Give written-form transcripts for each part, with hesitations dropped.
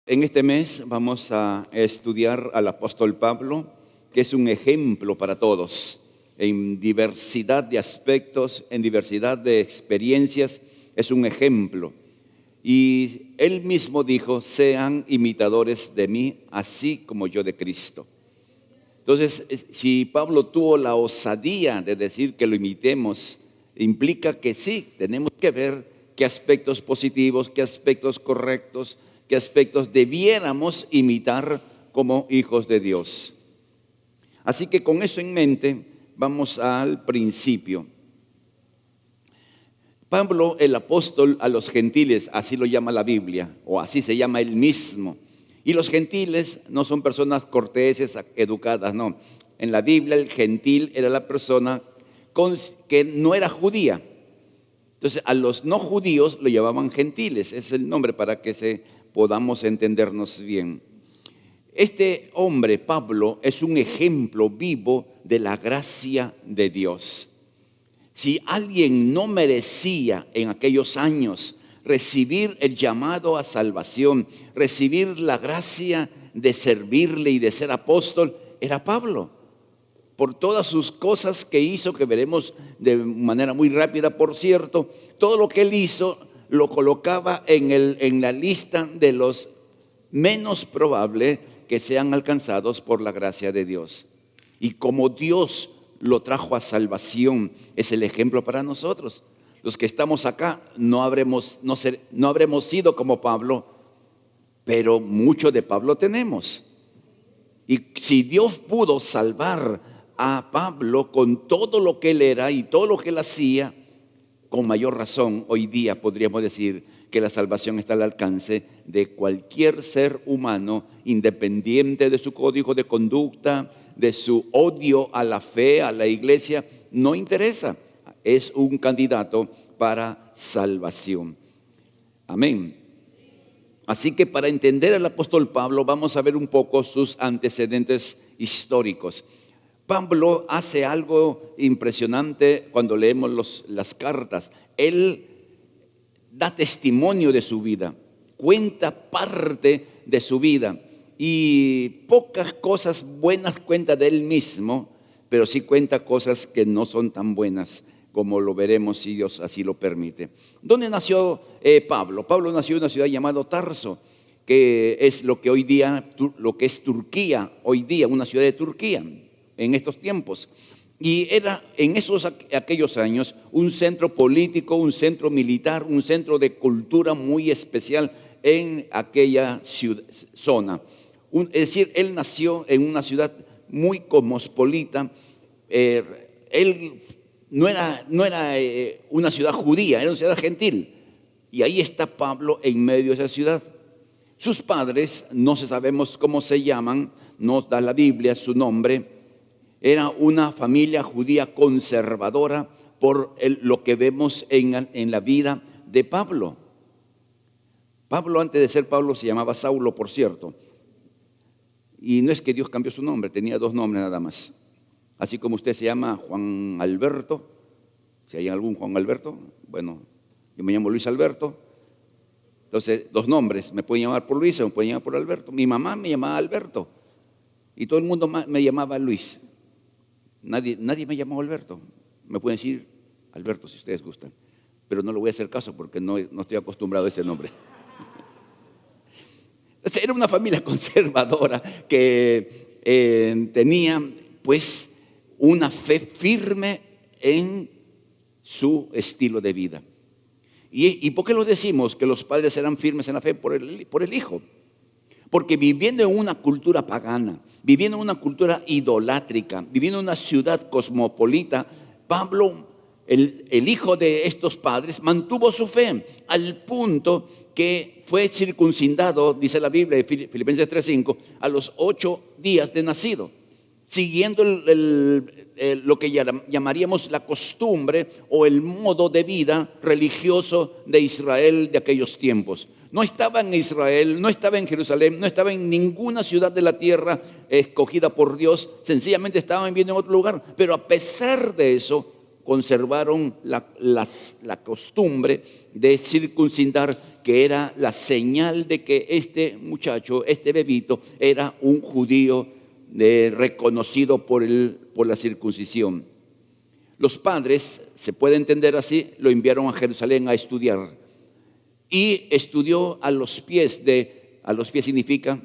En este mes vamos a estudiar al apóstol Pablo, que es un ejemplo para todos, en diversidad de aspectos, en diversidad de experiencias, es un ejemplo. Y él mismo dijo: sean imitadores de mí, así como yo de Cristo. Entonces, si Pablo tuvo la osadía de decir que lo imitemos, implica que sí, tenemos que ver qué aspectos positivos, qué aspectos correctos, qué aspectos debiéramos imitar como hijos de Dios. Así que con eso en mente, vamos al principio. Pablo, el apóstol a los gentiles, así lo llama la Biblia, o así se llama él mismo. Y los gentiles no son personas corteses, educadas, no. En la Biblia el gentil era la persona que no era judía. Entonces a los no judíos lo llamaban gentiles, es el nombre para que podamos entendernos bien. Este hombre, Pablo, es un ejemplo vivo de la gracia de Dios. Si alguien no merecía en aquellos años recibir el llamado a salvación, recibir la gracia de servirle y de ser apóstol, era Pablo. Por todas sus cosas que hizo, que veremos de manera muy rápida, por cierto, todo lo que él hizo lo colocaba en la lista de los menos probables que sean alcanzados por la gracia de Dios. Y como Dios lo trajo a salvación, es el ejemplo para nosotros. Los que estamos acá no habremos sido como Pablo, pero mucho de Pablo tenemos. Y si Dios pudo salvar a Pablo con todo lo que él era y todo lo que él hacía, con mayor razón hoy día podríamos decir que la salvación está al alcance de cualquier ser humano, independiente de su código de conducta, de su odio a la fe, a la iglesia. No interesa, es un candidato para salvación. Amén. Así que para entender al apóstol Pablo vamos a ver un poco sus antecedentes históricos. Pablo hace algo impresionante cuando leemos las cartas. Él da testimonio de su vida, cuenta parte de su vida y pocas cosas buenas cuenta de él mismo, pero sí cuenta cosas que no son tan buenas, como lo veremos si Dios así lo permite. ¿Dónde nació Pablo? Pablo nació en una ciudad llamada Tarso, que es lo que hoy día, lo que es Turquía, hoy día una ciudad de Turquía en estos tiempos. Y era en aquellos años un centro político, un centro militar, un centro de cultura muy especial en aquella zona. Es decir, él nació en una ciudad muy cosmopolita. Él no era una ciudad judía, era una ciudad gentil. Y ahí está Pablo en medio de esa ciudad. Sus padres, no sabemos cómo se llaman, no da la Biblia su nombre. Era una familia judía conservadora por lo que vemos en la vida de Pablo. Pablo, antes de ser Pablo, se llamaba Saulo, por cierto. Y no es que Dios cambió su nombre, tenía dos nombres nada más. Así como usted se llama Juan Alberto, si hay algún Juan Alberto, bueno, yo me llamo Luis Alberto. Entonces, dos nombres, me pueden llamar por Luis o me pueden llamar por Alberto. Mi mamá me llamaba Alberto y todo el mundo me llamaba Luis. Nadie me llamó Alberto. Me pueden decir Alberto si ustedes gustan, pero no le voy a hacer caso porque no estoy acostumbrado a ese nombre. Era una familia conservadora que tenía pues una fe firme en su estilo de vida. ¿Y por qué lo decimos que los padres eran firmes en la fe? Por el hijo. Porque viviendo en una cultura pagana, viviendo en una cultura idolátrica, viviendo en una ciudad cosmopolita, Pablo, el hijo de estos padres, mantuvo su fe al punto que fue circuncidado, dice la Biblia, Filipenses 3:5, a los 8 días de nacido, siguiendo lo que llamaríamos la costumbre o el modo de vida religioso de Israel de aquellos tiempos. No estaba en Israel, no estaba en Jerusalén, no estaba en ninguna ciudad de la tierra escogida por Dios, sencillamente estaban viviendo en otro lugar. Pero a pesar de eso, conservaron la costumbre de circuncidar, que era la señal de que este muchacho, este bebito, era un judío reconocido por la circuncisión. Los padres, se puede entender así, lo enviaron a Jerusalén a estudiar. Y estudió a los pies significa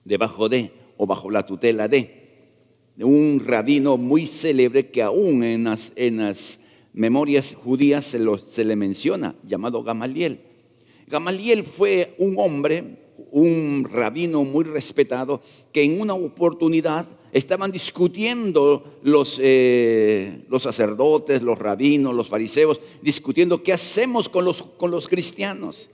debajo de o bajo la tutela de un rabino muy célebre que aún en las memorias judías se le menciona, llamado Gamaliel. Gamaliel fue un hombre, un rabino muy respetado, que en una oportunidad estaban discutiendo los sacerdotes, los rabinos, los fariseos, discutiendo qué hacemos con los cristianos,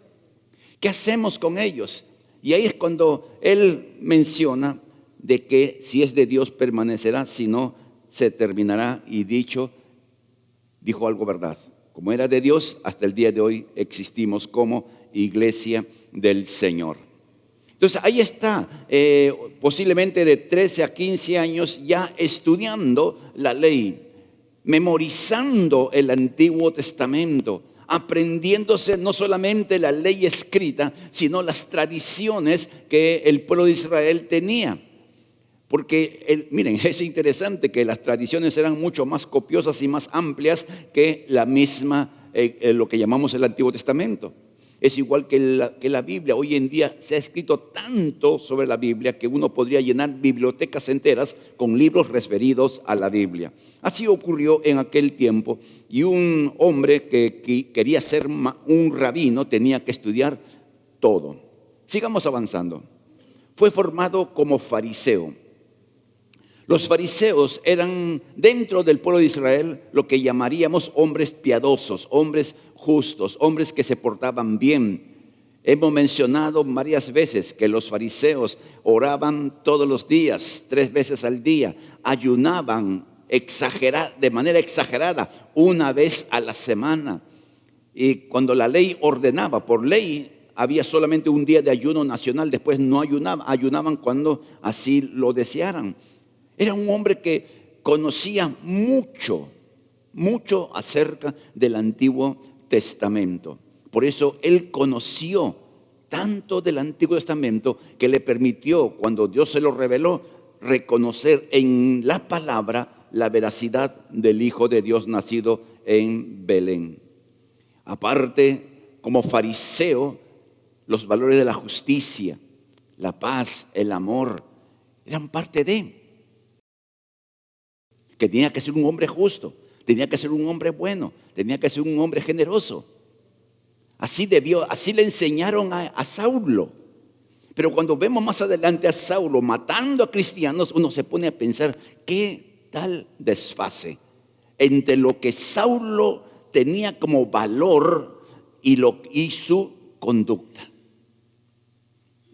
qué hacemos con ellos. Y ahí es cuando él menciona de que si es de Dios permanecerá, si no se terminará, y dijo algo verdad. Como era de Dios, hasta el día de hoy existimos como iglesia del Señor. Entonces ahí está, posiblemente de 13 a 15 años ya estudiando la ley, memorizando el Antiguo Testamento, aprendiéndose no solamente la ley escrita, sino las tradiciones que el pueblo de Israel tenía. Porque, miren, es interesante que las tradiciones eran mucho más copiosas y más amplias que la misma, lo que llamamos el Antiguo Testamento. Es igual que la Biblia. Hoy en día se ha escrito tanto sobre la Biblia que uno podría llenar bibliotecas enteras con libros referidos a la Biblia. Así ocurrió en aquel tiempo, y un hombre que quería ser un rabino tenía que estudiar todo. Sigamos avanzando. Fue formado como fariseo. Los fariseos eran dentro del pueblo de Israel lo que llamaríamos hombres piadosos, hombres justos, hombres que se portaban bien. Hemos mencionado varias veces que los fariseos oraban todos los días, 3 veces al día, ayunaban de manera exagerada, una vez a la semana. Y cuando la ley ordenaba, por ley, había solamente un día de ayuno nacional, después no ayunaban cuando así lo desearan. Era un hombre que conocía mucho acerca del Antiguo Testamento. Por eso él conoció tanto del Antiguo Testamento que le permitió, cuando Dios se lo reveló, reconocer en la palabra la veracidad del Hijo de Dios nacido en Belén. Aparte, como fariseo, los valores de la justicia, la paz, el amor, eran parte de él. Que tenía que ser un hombre justo, tenía que ser un hombre bueno, tenía que ser un hombre generoso. Así le enseñaron a Saulo. Pero cuando vemos más adelante a Saulo matando a cristianos, uno se pone a pensar, ¿qué tal desfase entre lo que Saulo tenía como valor y su conducta?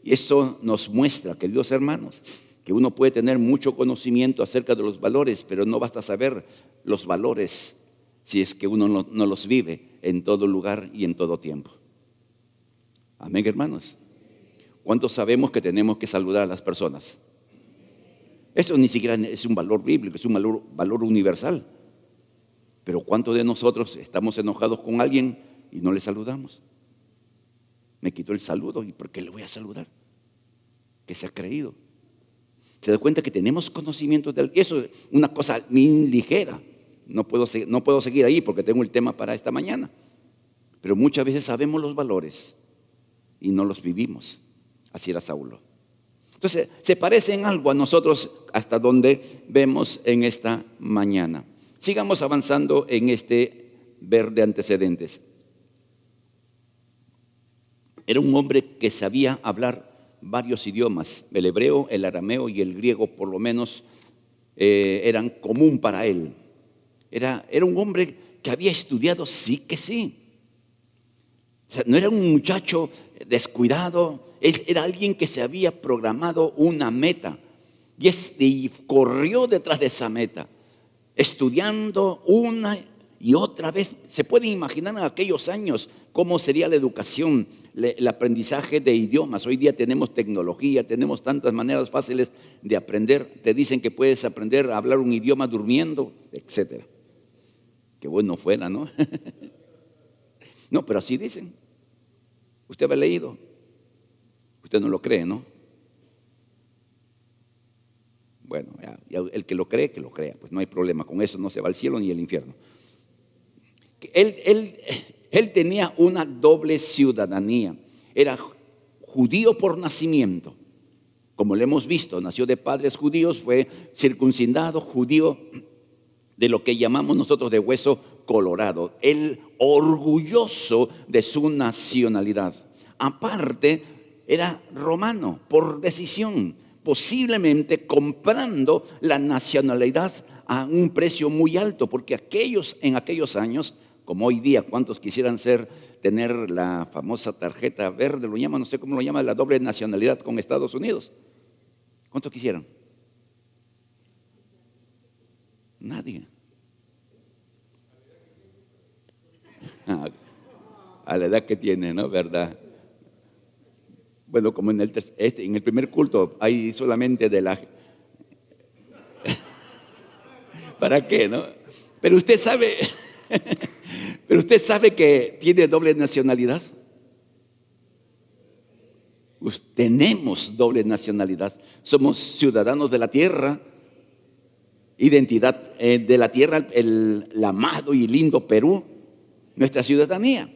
Y esto nos muestra, queridos hermanos, que uno puede tener mucho conocimiento acerca de los valores, pero no basta saber los valores si es que uno no los vive en todo lugar y en todo tiempo. Amén, hermanos. ¿Cuántos sabemos que tenemos que saludar a las personas? Eso ni siquiera es un valor bíblico, es un valor universal. Pero ¿cuántos de nosotros estamos enojados con alguien y no le saludamos? Me quitó el saludo, ¿y por qué le voy a saludar? ¿Qué se ha creído? Se da cuenta que tenemos conocimiento de eso, es una cosa muy ligera. No puedo seguir ahí porque tengo el tema para esta mañana. Pero muchas veces sabemos los valores y no los vivimos. Así era Saulo. Entonces, se parece en algo a nosotros hasta donde vemos en esta mañana. Sigamos avanzando en este ver de antecedentes. Era un hombre que sabía hablar varios idiomas. El hebreo, el arameo y el griego por lo menos eran común para él. Era un hombre que había estudiado, sí que sí. O sea, no era un muchacho descuidado, era alguien que se había programado una meta y corrió detrás de esa meta, estudiando una y otra vez. Se pueden imaginar en aquellos años cómo sería la educación, el aprendizaje de idiomas. Hoy día tenemos tecnología, tenemos tantas maneras fáciles de aprender. Te dicen que puedes aprender a hablar un idioma durmiendo, etcétera. Qué bueno fuera, ¿no? No, pero así dicen. Usted ha leído. Usted no lo cree, ¿no? Bueno, ya el que lo cree, que lo crea. Pues no hay problema. Con eso no se va al cielo ni al infierno. Él tenía una doble ciudadanía. Era judío por nacimiento. Como lo hemos visto, nació de padres judíos, fue circuncidado, judío de lo que llamamos nosotros de hueso colorado. Él orgulloso de su nacionalidad. Aparte, era romano por decisión, posiblemente comprando la nacionalidad a un precio muy alto, porque en aquellos años, como hoy día, ¿cuántos quisieran tener la famosa tarjeta verde? Lo llaman, no sé cómo lo llaman, la doble nacionalidad con Estados Unidos. ¿Cuántos quisieran? Nadie. A la edad que tiene, ¿no? ¿Verdad? Bueno, como en el primer culto hay solamente de la... ¿Para qué, no? Pero usted sabe que tiene doble nacionalidad. Tenemos doble nacionalidad. Somos ciudadanos de la tierra, identidad de la tierra, el amado y lindo Perú, nuestra ciudadanía.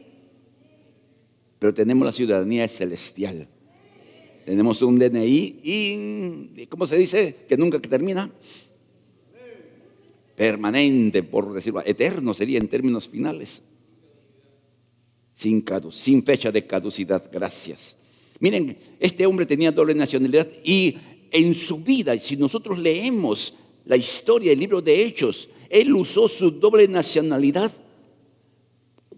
Pero tenemos la ciudadanía celestial. Tenemos un DNI y, ¿cómo se dice? Que nunca termina. Permanente, por decirlo, eterno sería en términos finales. Sin fecha de caducidad, gracias. Miren, este hombre tenía doble nacionalidad y en su vida, si nosotros leemos la historia del libro de Hechos, él usó su doble nacionalidad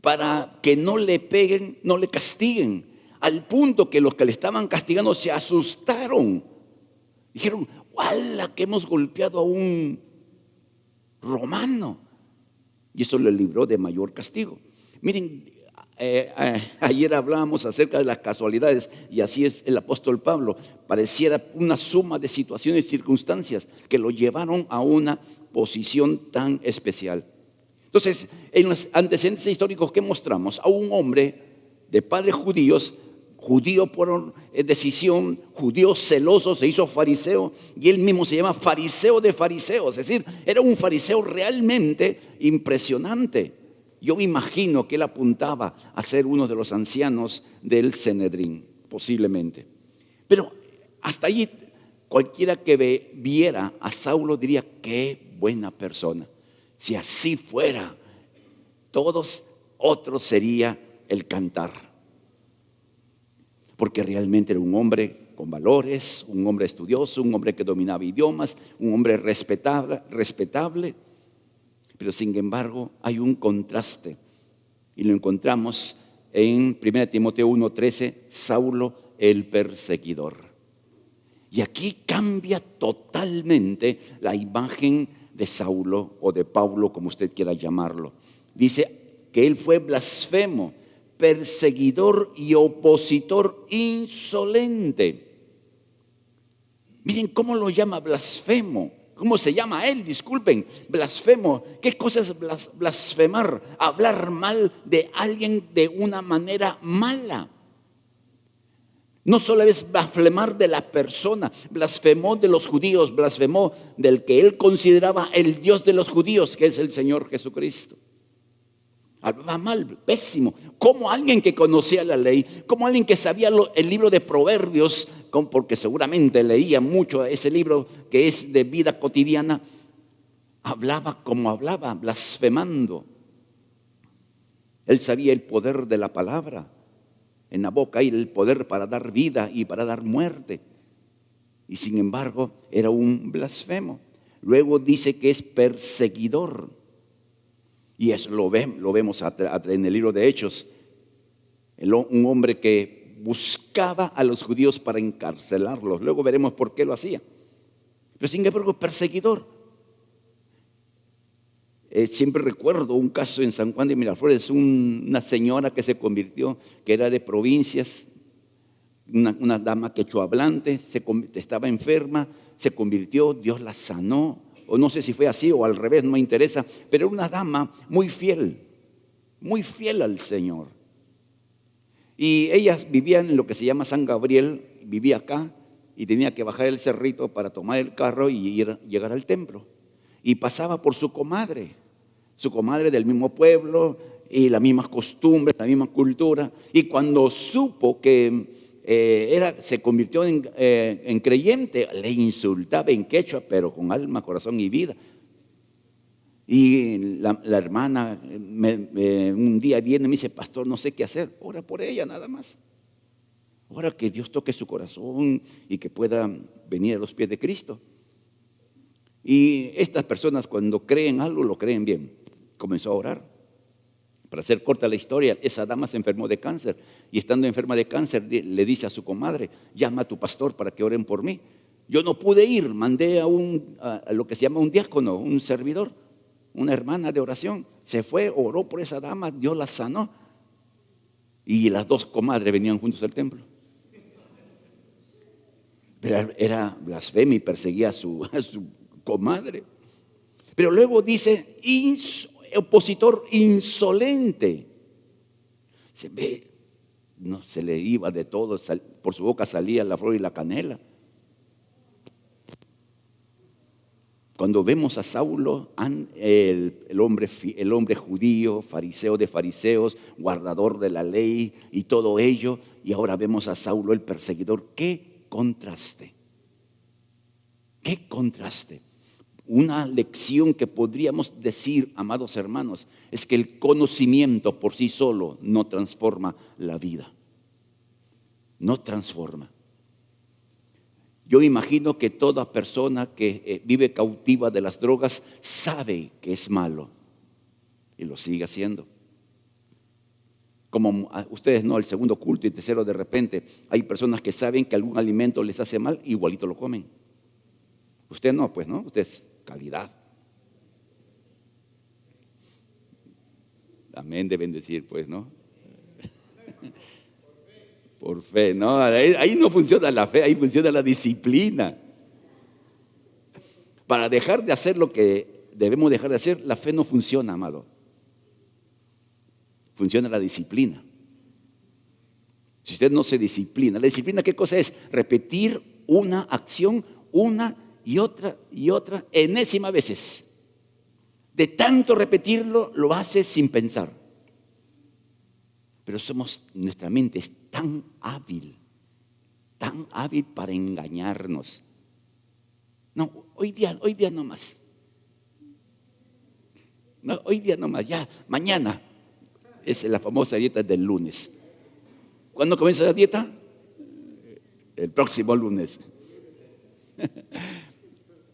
para que no le peguen, no le castiguen, al punto que los que le estaban castigando se asustaron. Dijeron, ¡hala, que hemos golpeado a un romano! Y eso le libró de mayor castigo. Miren, ayer hablábamos acerca de las casualidades y así es el apóstol Pablo. Pareciera una suma de situaciones y circunstancias que lo llevaron a una posición tan especial. Entonces, en los antecedentes históricos que mostramos, a un hombre de padres judíos, judío por decisión, judío celoso, se hizo fariseo y él mismo se llama fariseo de fariseos. Es decir, era un fariseo realmente impresionante. Yo me imagino que él apuntaba a ser uno de los ancianos del Sanedrín, posiblemente. Pero hasta allí cualquiera que viera a Saulo diría, qué buena persona. Si así fuera, todos otros sería el cantar. Porque realmente era un hombre con valores, un hombre estudioso, un hombre que dominaba idiomas, un hombre respetable. Pero sin embargo hay un contraste y lo encontramos en 1 Timoteo 1:13, Saulo el perseguidor. Y aquí cambia totalmente la imagen de Saulo o de Pablo, como usted quiera llamarlo. Dice que él fue blasfemo, perseguidor y opositor insolente. Miren cómo lo llama blasfemo. ¿Cómo se llama él? Disculpen, blasfemo. ¿Qué cosa es blasfemar? Hablar mal de alguien de una manera mala. No solo es blasfemar de la persona, blasfemó de los judíos, blasfemó del que él consideraba el Dios de los judíos, que es el Señor Jesucristo. Hablaba mal, pésimo. Como alguien que conocía la ley, como alguien que sabía el libro de Proverbios, porque seguramente leía mucho ese libro que es de vida cotidiana, hablaba como hablaba, blasfemando. Él sabía el poder de la palabra. En la boca hay el poder para dar vida y para dar muerte. Y sin embargo, era un blasfemo. Luego dice que es perseguidor. Y eso lo vemos en el libro de Hechos. Un hombre que buscaba a los judíos para encarcelarlos. Luego veremos por qué lo hacía. Pero sin embargo, perseguidor. Siempre recuerdo un caso en San Juan de Miraflores, una señora que se convirtió, que era de provincias, una dama quechohablante, estaba enferma, se convirtió, Dios la sanó, o no sé si fue así o al revés, no me interesa, pero era una dama muy fiel al Señor. Y ellas vivían en lo que se llama San Gabriel, vivía acá y tenía que bajar el cerrito para tomar el carro y llegar al templo. Y pasaba por su comadre del mismo pueblo y las mismas costumbres, la misma cultura. Y cuando supo que se convirtió en creyente, le insultaba en quechua, pero con alma, corazón y vida. Y la hermana un día viene y me dice: pastor, no sé qué hacer. Ora por ella nada más. Ora que Dios toque su corazón y que pueda venir a los pies de Cristo. Y estas personas, cuando creen algo, lo creen bien. Comenzó a orar. Para hacer corta la historia, esa dama se enfermó de cáncer. Y estando enferma de cáncer, le dice a su comadre: llama a tu pastor para que oren por mí. Yo no pude ir, mandé a lo que se llama un diácono, un servidor, una hermana de oración. Se fue, oró por esa dama, Dios la sanó. Y las dos comadres venían juntos al templo. Pero era blasfemia y perseguía a su comadre. Pero luego dice: opositor insolente. Se ve, no se le iba de todo, por su boca salía la flor y la canela. Cuando vemos a Saulo, el hombre judío, fariseo de fariseos, guardador de la ley y todo ello, y ahora vemos a Saulo el perseguidor. ¡Qué contraste! ¡Qué contraste! Una lección que podríamos decir, amados hermanos, es que el conocimiento por sí solo no transforma la vida. No transforma. Yo imagino que toda persona que vive cautiva de las drogas sabe que es malo y lo sigue haciendo. Como ustedes no, el segundo culto y tercero, de repente hay personas que saben que algún alimento les hace mal, igualito lo comen. Usted no, pues no, usted es calidad. Amén, deben decir, pues, ¿no? Por fe, no, ahí no funciona la fe, ahí funciona la disciplina. Para dejar de hacer lo que debemos dejar de hacer, la fe no funciona, amado. Funciona la disciplina. Si usted no se disciplina, ¿la disciplina qué cosa es? Repetir una acción una y otra enésima veces. De tanto repetirlo, lo hace sin pensar. Pero nuestra mente es tan hábil para engañarnos. No, hoy día no más. No, hoy día no más, ya, mañana. Es la famosa dieta del lunes. ¿Cuándo comienza la dieta? El próximo lunes.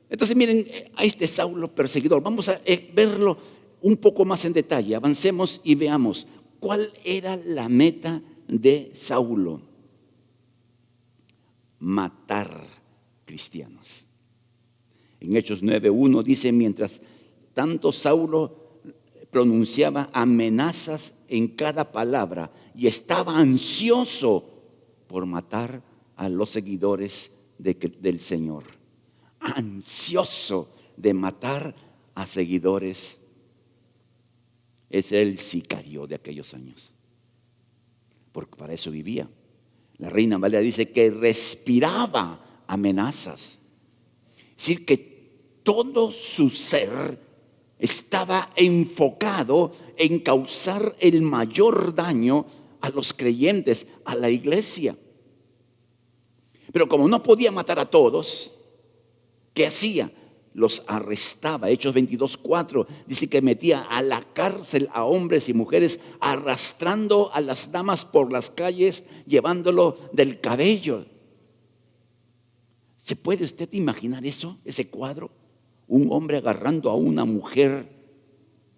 Entonces miren a este Saulo perseguidor. Vamos a verlo un poco más en detalle. Avancemos y veamos cuál era la meta de Saulo. Matar cristianos. En Hechos 9:1 dice: mientras tanto Saulo pronunciaba amenazas en cada palabra y estaba ansioso por matar a los seguidores del Señor. Ansioso de matar a seguidores. Es el sicario de aquellos años, porque para eso vivía. La Reina Valera dice que respiraba amenazas. Es decir, que todo su ser estaba enfocado en causar el mayor daño a los creyentes, a la iglesia. Pero como no podía matar a todos, ¿qué hacía? Los arrestaba. Hechos 22:4 dice que metía a la cárcel a hombres y mujeres, arrastrando a las damas por las calles, llevándolo del cabello. ¿Se puede usted imaginar eso, ese cuadro? Un hombre agarrando a una mujer,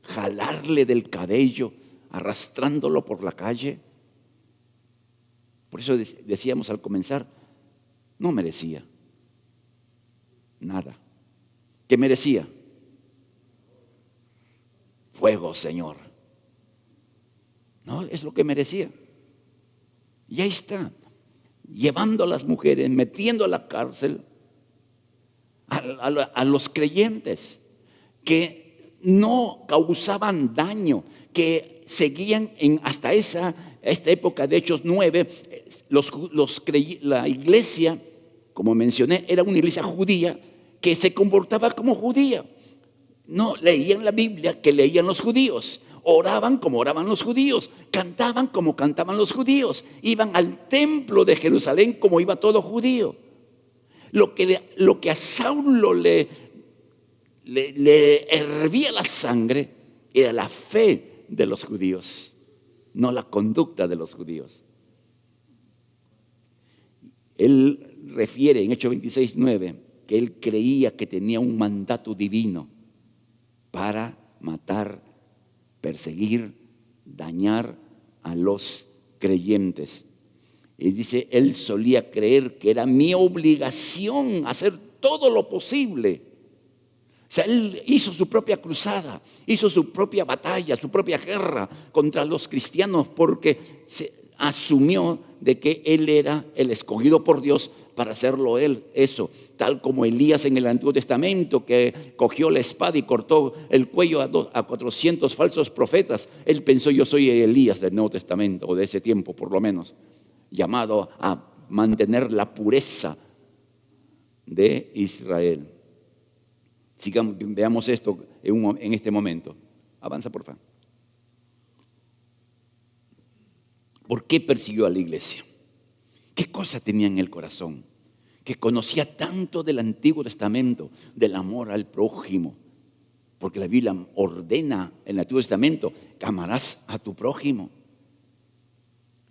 jalarle del cabello, arrastrándolo por la calle. Por eso decíamos al comenzar, no merecía nada. ¿Qué merecía? Fuego, Señor. No, es lo que merecía. Y ahí está, llevando a las mujeres, metiendo a la cárcel. a los creyentes, que no causaban daño, que seguían hasta esta época de Hechos 9, la iglesia, como mencioné, era una iglesia judía que se comportaba como judía. No leían la Biblia que leían los judíos, oraban como oraban los judíos, cantaban como cantaban los judíos, iban al templo de Jerusalén como iba todo judío. Lo que a Saulo le hervía la sangre era la fe de los judíos, no la conducta de los judíos. Él refiere en Hechos 26:9 que él creía que tenía un mandato divino para matar, perseguir, dañar a los creyentes. Y dice, él solía creer que era mi obligación hacer todo lo posible. O sea, él hizo su propia cruzada, hizo su propia batalla, su propia guerra contra los cristianos, porque se asumió de que él era el escogido por Dios para hacerlo él, eso, tal como Elías en el Antiguo Testamento, que cogió la espada y cortó el cuello a 400 falsos profetas. Él pensó, yo soy Elías del Nuevo Testamento, o de ese tiempo por lo menos, llamado a mantener la pureza de Israel. Sigamos, veamos esto en este momento. Avanza, por favor. ¿Por qué persiguió a la iglesia? ¿Qué cosa tenía en el corazón? Que conocía tanto del Antiguo Testamento, del amor al prójimo. Porque la Biblia ordena en el Antiguo Testamento que amarás a tu prójimo.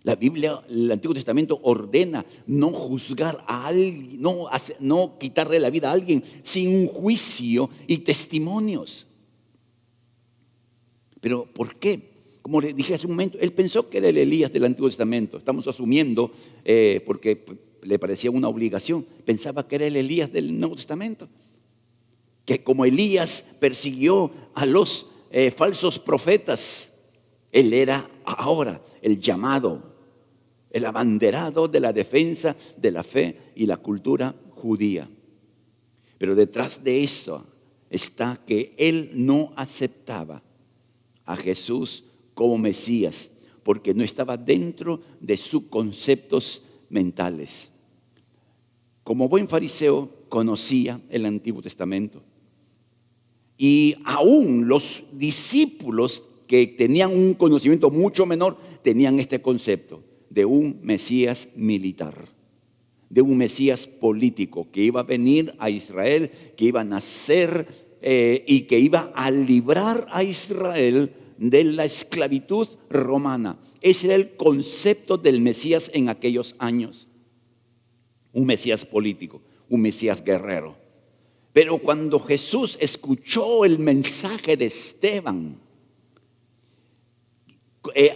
La Biblia, el Antiguo Testamento ordena no juzgar a alguien, no quitarle la vida a alguien sin un juicio y testimonios. Pero ¿por qué? Como le dije hace un momento, él pensó que era el Elías del Antiguo Testamento. Estamos asumiendo, porque le parecía una obligación, pensaba que era el Elías del Nuevo Testamento. Que como Elías persiguió a los falsos profetas, él era ahora el llamado, el abanderado de la defensa de la fe y la cultura judía. Pero detrás de eso está que él no aceptaba a Jesús como Mesías, porque no estaba dentro de sus conceptos mentales. Como buen fariseo conocía el Antiguo Testamento, y aún los discípulos que tenían un conocimiento mucho menor tenían este concepto de un Mesías militar, de un Mesías político que iba a venir a Israel, que iba a nacer y que iba a librar a Israel de la esclavitud romana. Ese era el concepto del Mesías en aquellos años. Un Mesías político, un Mesías guerrero. Pero cuando Jesús escuchó el mensaje de Esteban,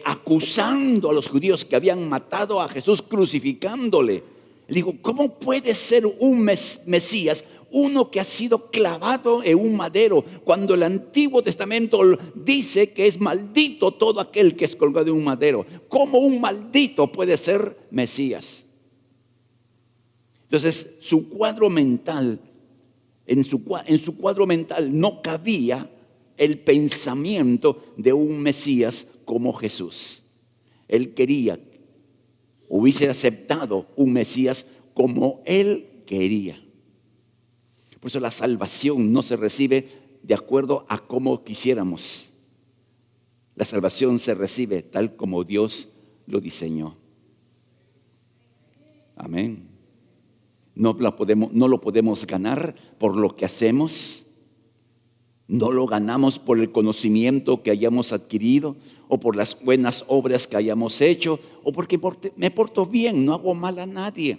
acusando a los judíos que habían matado a Jesús, crucificándole, le dijo, ¿cómo puede ser un Mesías, uno que ha sido clavado en un madero, cuando el Antiguo Testamento dice que es maldito todo aquel que es colgado en un madero? ¿Cómo un maldito puede ser Mesías? Entonces, su cuadro mental, en su cuadro mental no cabía el pensamiento de un Mesías como Jesús. Él quería, hubiese aceptado un Mesías como él quería. Por eso la salvación no se recibe de acuerdo a cómo quisiéramos. La salvación se recibe tal como Dios lo diseñó. Amén. No lo podemos ganar por lo que hacemos. No lo ganamos por el conocimiento que hayamos adquirido o por las buenas obras que hayamos hecho o porque me porto bien, no hago mal a nadie.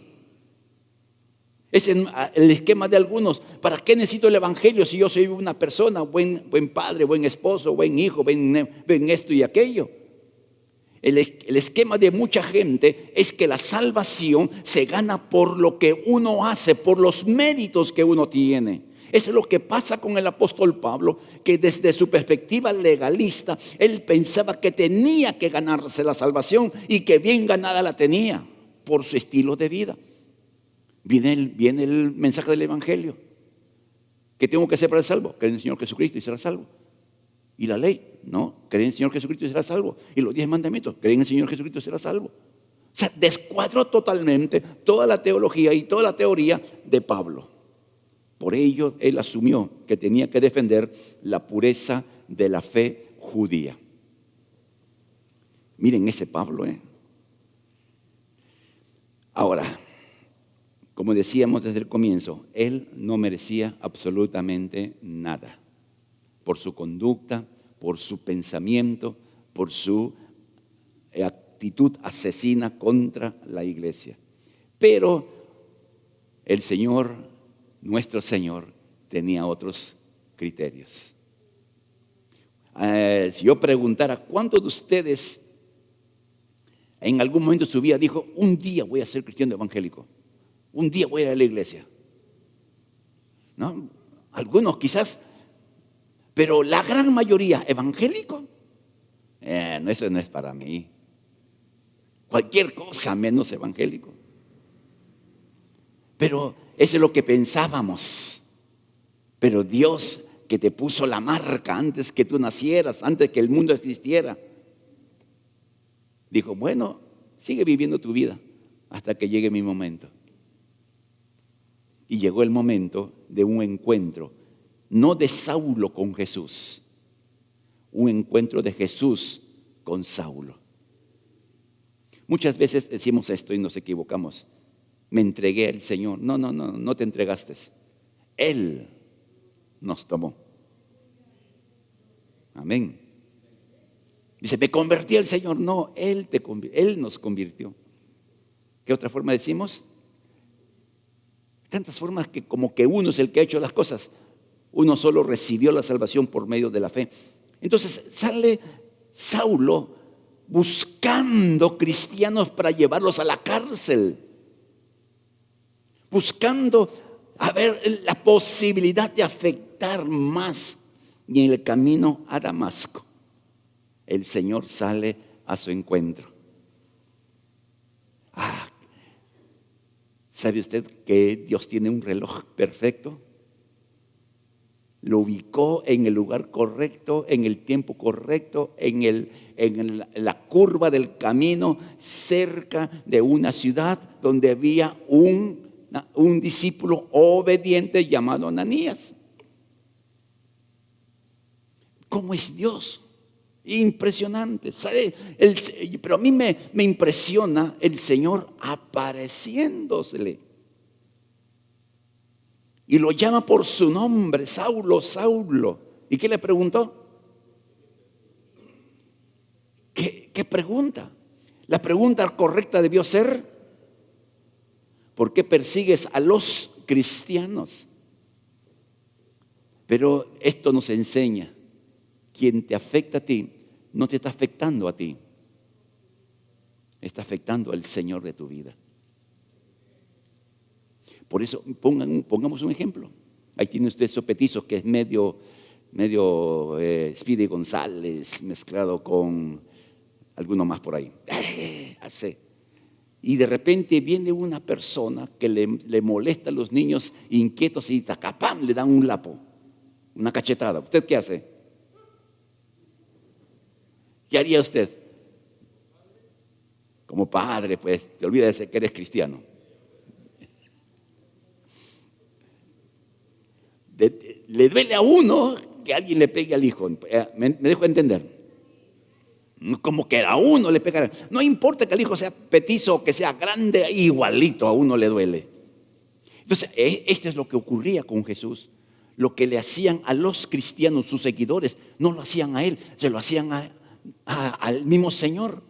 Es el esquema de algunos. ¿Para qué necesito el evangelio si yo soy una persona, buen padre, buen esposo, buen hijo, buen esto y aquello? El esquema de mucha gente es que la salvación se gana por lo que uno hace, por los méritos que uno tiene. Eso es lo que pasa con el apóstol Pablo, que desde su perspectiva legalista, él pensaba que tenía que ganarse la salvación y que bien ganada la tenía por su estilo de vida. Viene el mensaje del evangelio. ¿Qué tengo que hacer para ser salvo? Creer en el Señor Jesucristo y serás salvo. ¿Y la ley? No, creer en el Señor Jesucristo y serás salvo. ¿Y los 10 mandamientos? Creer en el Señor Jesucristo y serás salvo. O sea, descuadró totalmente toda la teología y toda la teoría de Pablo. Por ello, él asumió que tenía que defender la pureza de la fe judía. Miren ese Pablo, Ahora, como decíamos desde el comienzo, él no merecía absolutamente nada. Por su conducta, por su pensamiento, por su actitud asesina contra la iglesia. Pero el Señor, nuestro Señor, tenía otros criterios. Si yo preguntara, ¿cuántos de ustedes en algún momento de su vida dijo, un día voy a ser cristiano evangélico? Un día voy a ir a la iglesia. ¿No? Algunos quizás, pero la gran mayoría evangélico, no, eso no es para mí. Cualquier cosa menos evangélico. Pero eso es lo que pensábamos. Pero Dios, que te puso la marca antes que tú nacieras, antes que el mundo existiera, dijo, bueno, sigue viviendo tu vida hasta que llegue mi momento. Y llegó el momento de un encuentro, no de Saulo con Jesús, un encuentro de Jesús con Saulo. Muchas veces decimos esto y nos equivocamos. Me entregué al Señor. No te entregaste. Él nos tomó. Amén. Dice, me convertí al Señor. No, Él nos convirtió. ¿Qué otra forma decimos? Tantas formas que como que uno es el que ha hecho las cosas. Uno solo recibió la salvación por medio de la fe. Entonces sale Saulo buscando cristianos para llevarlos a la cárcel. Buscando a ver la posibilidad de afectar más. Y en el camino a Damasco, el Señor sale a su encuentro. ¿Sabe usted que Dios tiene un reloj perfecto? Lo ubicó en el lugar correcto, en el tiempo correcto, en la curva del camino, cerca de una ciudad donde había un discípulo obediente llamado Ananías. ¿Cómo es Dios? Impresionante, ¿sabe? Pero a mí me impresiona el Señor apareciéndosele. Y lo llama por su nombre, Saulo, Saulo. ¿Y qué le preguntó? ¿Qué pregunta? La pregunta correcta debió ser, ¿por qué persigues a los cristianos? Pero esto nos enseña, quien te afecta a ti, no te está afectando a ti, está afectando al Señor de tu vida. Por eso pongamos un ejemplo. Ahí tiene usted esos petizos que es medio Speedy González mezclado con alguno más por ahí. Así. Y de repente viene una persona que le molesta a los niños inquietos y ¡tacapam! Le dan un lapo, una cachetada. ¿Usted qué hace? ¿Qué haría usted? Como padre, pues, te olvidas de que eres cristiano. Le duele a uno que alguien le pegue al hijo. ¿Me dejo entender? Como que a uno le pegará. No importa que el hijo sea petizo o que sea grande, igualito a uno le duele. Entonces, esto es lo que ocurría con Jesús. Lo que le hacían a los cristianos, sus seguidores, no lo hacían a él, se lo hacían al mismo Señor.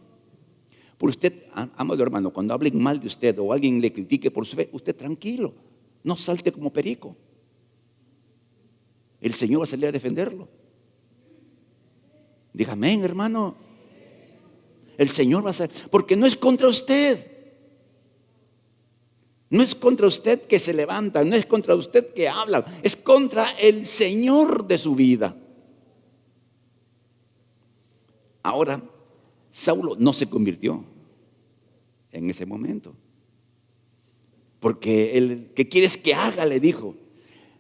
Por usted, amado hermano, cuando hablen mal de usted o alguien le critique por su fe, usted tranquilo, no salte como perico. El Señor va a salir a defenderlo. Diga amén, hermano. El Señor va a salir, porque no es contra usted. No es contra usted que se levanta, no es contra usted que habla, es contra el Señor de su vida. Ahora, Saulo no se convirtió en ese momento. Porque ¿qué quieres que haga? Le dijo.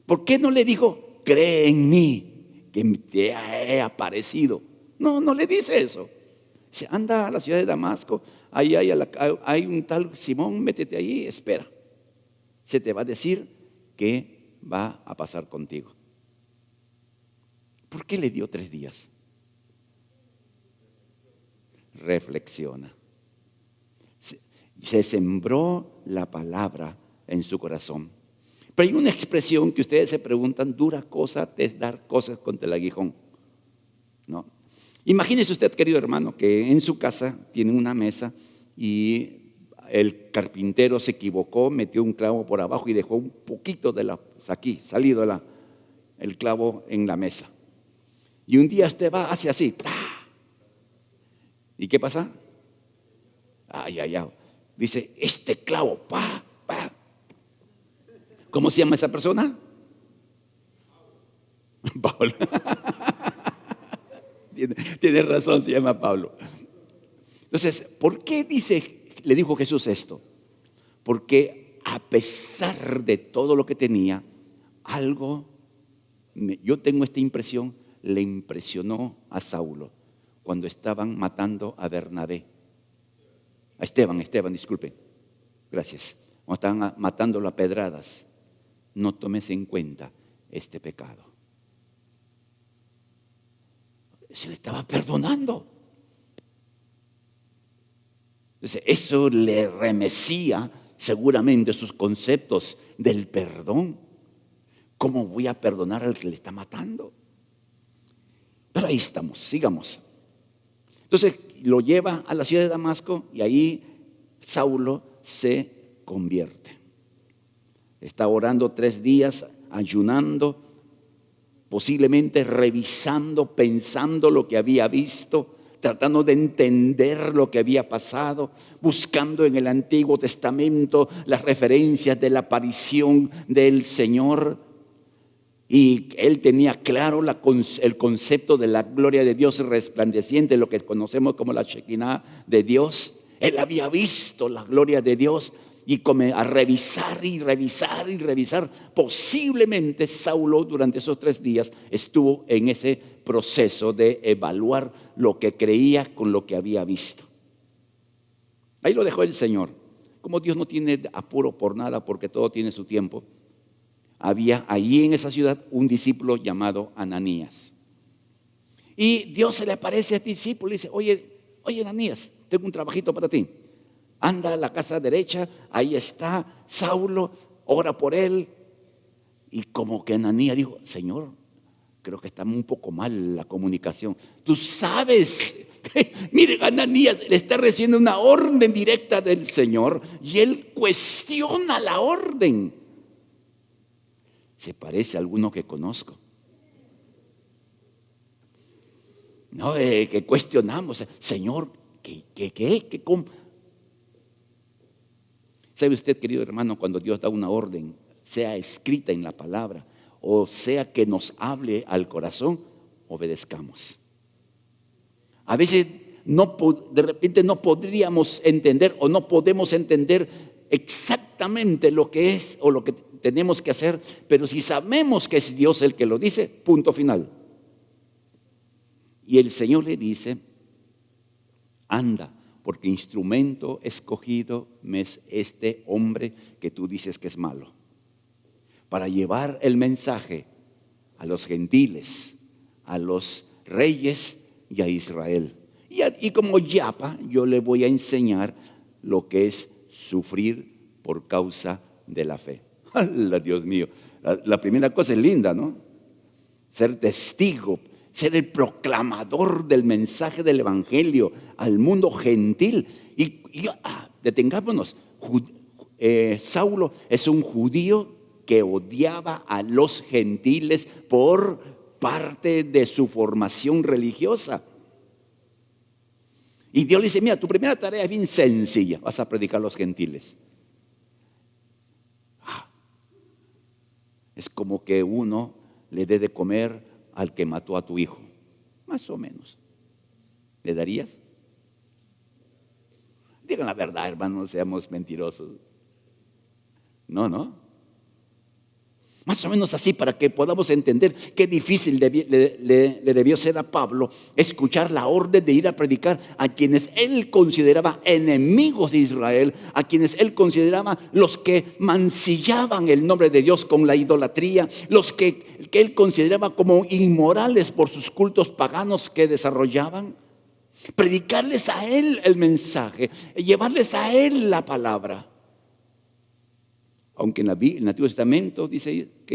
¿Por qué no le dijo, cree en mí, que te he aparecido? No, no le dice eso. Dice, anda a la ciudad de Damasco, ahí hay un tal Simón, métete ahí, espera. Se te va a decir qué va a pasar contigo. ¿Por qué le dio 3 días? Reflexiona. Se sembró la palabra en su corazón. Pero hay una expresión que ustedes se preguntan, dura cosa es dar cosas contra el aguijón, ¿no? Imagínese usted, querido hermano, que en su casa tiene una mesa y el carpintero se equivocó, metió un clavo por abajo y dejó un poquito aquí, salido el clavo en la mesa. Y un día usted va, hace así, ¡tá! ¿Y qué pasa? Ay, ay, ay. Dice, este clavo, pa. ¿Cómo se llama esa persona? Pablo. Tiene razón, se llama Pablo. Entonces, ¿por qué le dijo Jesús esto? Porque a pesar de todo lo que tenía, yo tengo esta impresión, le impresionó a Saulo cuando estaban matando a Bernabé. A Esteban, disculpe. Gracias. Cuando estaban matándolo a pedradas. No tomes en cuenta este pecado. Se le estaba perdonando. Entonces, eso le remecía seguramente sus conceptos del perdón. ¿Cómo voy a perdonar al que le está matando? Pero ahí estamos, sigamos. Entonces lo lleva a la ciudad de Damasco y ahí Saulo se convierte. Está orando 3 días, ayunando, posiblemente revisando, pensando lo que había visto, tratando de entender lo que había pasado, buscando en el Antiguo Testamento las referencias de la aparición del Señor. Y él tenía claro el concepto de la gloria de Dios resplandeciente, lo que conocemos como la Shekinah de Dios. Él había visto la gloria de Dios y a revisar y revisar y revisar. Posiblemente Saulo durante esos 3 días estuvo en ese proceso de evaluar lo que creía con lo que había visto. Ahí lo dejó el Señor. Como Dios no tiene apuro por nada, porque todo tiene su tiempo. Había allí en esa ciudad un discípulo llamado Ananías. Y Dios se le aparece a este discípulo y dice, oye Ananías, tengo un trabajito para ti. Anda a la casa derecha, ahí está Saulo, ora por él. Y como que Ananías dijo, Señor, creo que está un poco mal la comunicación. Tú sabes, miren, Ananías le está recibiendo una orden directa del Señor y él cuestiona la orden. Se parece a alguno que conozco. No, que cuestionamos, Señor, ¿qué? ¿Cómo? ¿Sabe usted, querido hermano, cuando Dios da una orden, sea escrita en la palabra o sea que nos hable al corazón, obedezcamos? A veces de repente no podríamos entender o no podemos entender exactamente lo que es o lo que tenemos que hacer, pero si sabemos que es Dios el que lo dice, punto final. Y el Señor le dice, anda, porque instrumento escogido me es este hombre que tú dices que es malo, para llevar el mensaje a los gentiles, a los reyes y a Israel. Y como yapa, yo le voy a enseñar lo que es sufrir por causa de la fe. ¡Hala, Dios mío! La primera cosa es linda, ¿no? Ser testigo, ser el proclamador del mensaje del evangelio al mundo gentil. Detengámonos. Saulo es un judío que odiaba a los gentiles por parte de su formación religiosa. Y Dios le dice, mira, tu primera tarea es bien sencilla, vas a predicar a los gentiles. Es como que uno le dé de comer al que mató a tu hijo, más o menos. ¿Le darías? Digan la verdad, hermanos, no seamos mentirosos. No. Más o menos así, para que podamos entender qué difícil le debió ser a Pablo escuchar la orden de ir a predicar a quienes él consideraba enemigos de Israel, a quienes él consideraba los que mancillaban el nombre de Dios con la idolatría, los que él consideraba como inmorales por sus cultos paganos que desarrollaban. Predicarles a él el mensaje, llevarles a él la palabra. Aunque en el Antiguo Testamento dice que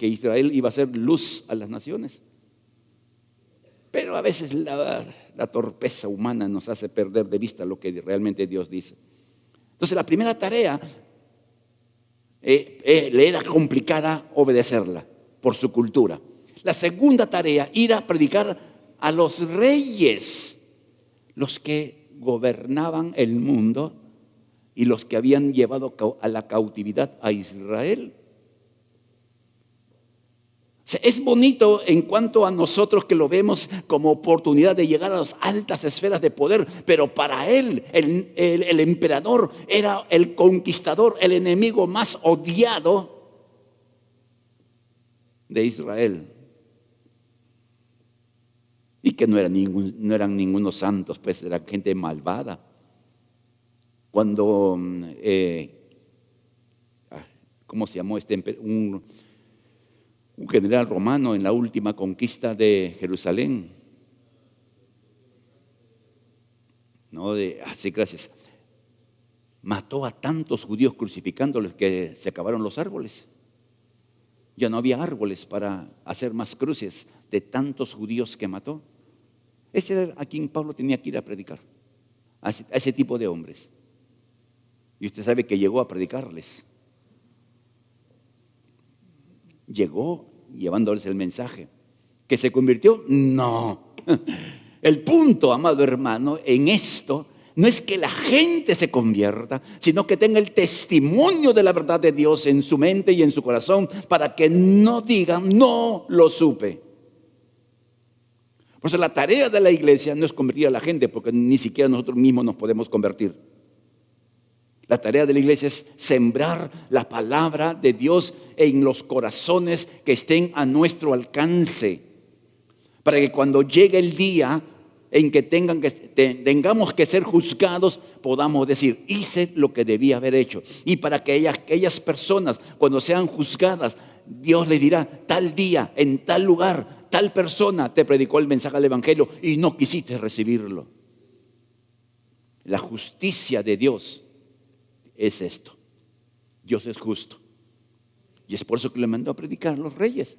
Israel iba a ser luz a las naciones. Pero a veces la torpeza humana nos hace perder de vista lo que realmente Dios dice. Entonces la primera tarea le era complicada obedecerla por su cultura. La segunda tarea, ir a predicar a los reyes, los que gobernaban el mundo y los que habían llevado a la cautividad a Israel. O sea, es bonito en cuanto a nosotros que lo vemos como oportunidad de llegar a las altas esferas de poder, pero para él, el emperador era el conquistador, el enemigo más odiado de Israel. Y que no eran ningunos santos, pues eran gente malvada. Cuando, ¿cómo se llamó un general romano en la última conquista de Jerusalén? Sí, gracias. Mató a tantos judíos crucificándolos que se acabaron los árboles. Ya no había árboles para hacer más cruces de tantos judíos que mató. Ese era a quien Pablo tenía que ir a predicar, a ese tipo de hombres. Y usted sabe que llegó a predicarles. Llegó llevándoles el mensaje. ¿Que se convirtió? No. El punto, amado hermano, en esto no es que la gente se convierta, sino que tenga el testimonio de la verdad de Dios en su mente y en su corazón, para que no digan, no lo supe. Por eso la tarea de la iglesia no es convertir a la gente, porque ni siquiera nosotros mismos nos podemos convertir. La tarea de la iglesia es sembrar la palabra de Dios en los corazones que estén a nuestro alcance, para que cuando llegue el día en que tengamos que ser juzgados, podamos decir, hice lo que debía haber hecho. Y para que aquellas personas, cuando sean juzgadas, Dios les dirá, tal día, en tal lugar, tal persona te predicó el mensaje del evangelio y no quisiste recibirlo. La justicia de Dios es esto. Dios es justo. Y es por eso que le mandó a predicar a los reyes.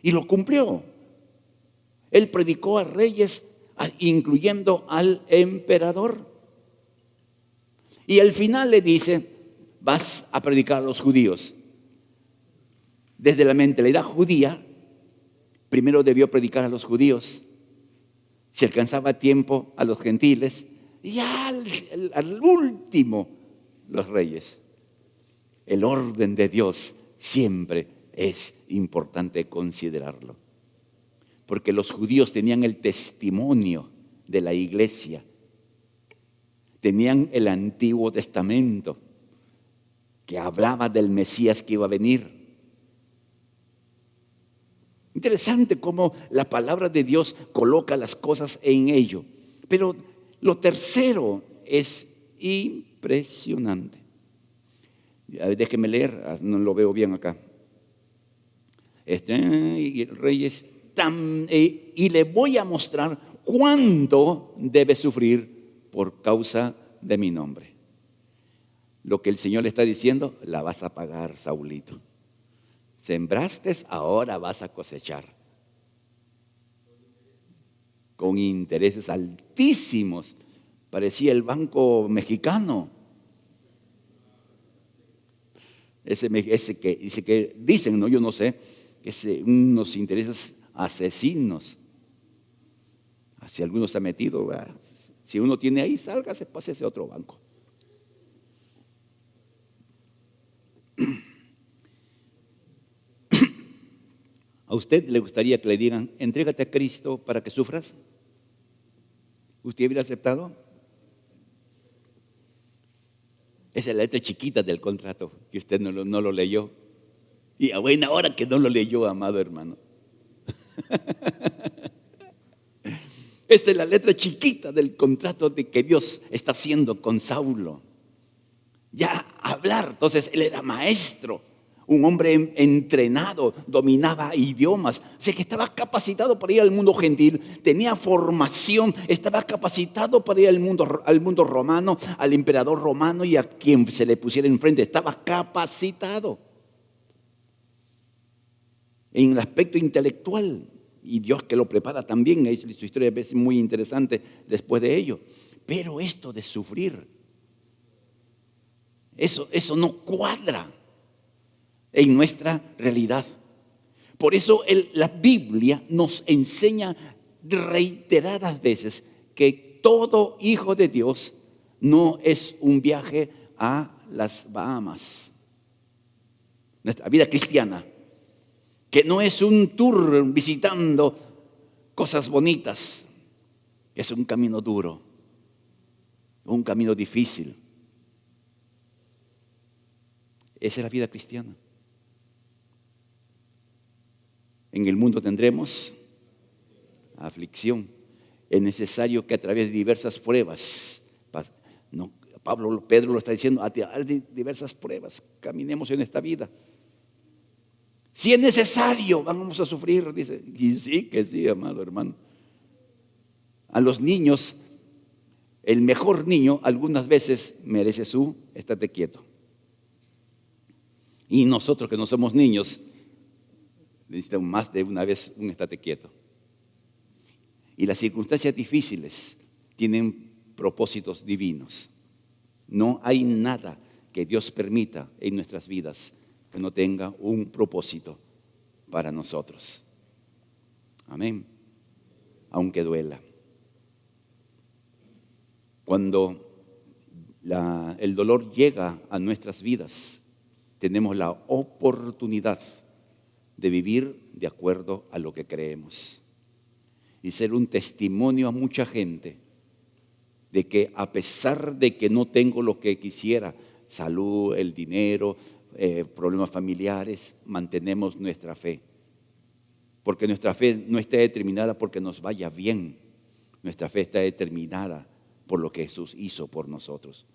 Y lo cumplió. Él predicó a reyes, incluyendo al emperador. Y al final le dice, vas a predicar a los judíos. Desde la mentalidad judía, primero debió predicar a los judíos. Si alcanzaba tiempo, a los gentiles. Y al último, los reyes. El orden de Dios siempre es importante considerarlo, porque los judíos tenían el testimonio de la iglesia, tenían el Antiguo Testamento que hablaba del Mesías que iba a venir. Interesante cómo la palabra de Dios coloca las cosas en ello. Pero lo tercero es impresionante. Déjeme leer, no lo veo bien acá. Y reyes, y le voy a mostrar cuánto debe sufrir por causa de mi nombre. Lo que el Señor le está diciendo, la vas a pagar, Saulito. Sembraste, ahora vas a cosechar. Con intereses altísimos. Parecía el Banco Mexicano. Ese que dice que dicen, no, yo no sé, que unos intereses asesinos. Si alguno está metido, ¿verdad? Si uno tiene ahí, sálgase, pásese a otro banco. ¿A usted le gustaría que le digan, entrégate a Cristo para que sufras? ¿Usted hubiera aceptado? Esa es la letra chiquita del contrato, que usted no lo leyó. Y a buena hora que no lo leyó, amado hermano. Esta es la letra chiquita del contrato de que Dios está haciendo con Saulo. Ya hablar, entonces él era maestro, un hombre entrenado, dominaba idiomas, o sea que estaba capacitado para ir al mundo gentil, tenía formación, estaba capacitado para ir al mundo romano, al emperador romano y a quien se le pusiera enfrente, estaba capacitado en el aspecto intelectual. Y Dios que lo prepara también, su historia es muy interesante después de ello. Pero esto de sufrir, eso no cuadra en nuestra realidad. Por eso la Biblia nos enseña reiteradas veces que todo hijo de Dios no es un viaje a las Bahamas. Nuestra vida cristiana, que no es un tour visitando cosas bonitas, es un camino duro, un camino difícil. Esa es la vida cristiana. En el mundo tendremos aflicción. Es necesario que a través de diversas pruebas, Pedro lo está diciendo, a través de diversas pruebas, caminemos en esta vida. Si es necesario, vamos a sufrir, dice. Y sí que sí, amado hermano. A los niños, el mejor niño algunas veces merece su estate quieto. Y nosotros que no somos niños, necesitamos más de una vez un estate quieto. Y las circunstancias difíciles tienen propósitos divinos. No hay nada que Dios permita en nuestras vidas que no tenga un propósito para nosotros. Amén. Aunque duela. Cuando el dolor llega a nuestras vidas, tenemos la oportunidad de vivir de acuerdo a lo que creemos y ser un testimonio a mucha gente de que a pesar de que no tengo lo que quisiera, salud, el dinero, problemas familiares, mantenemos nuestra fe. Porque nuestra fe no está determinada porque nos vaya bien. Nuestra fe está determinada por lo que Jesús hizo por nosotros.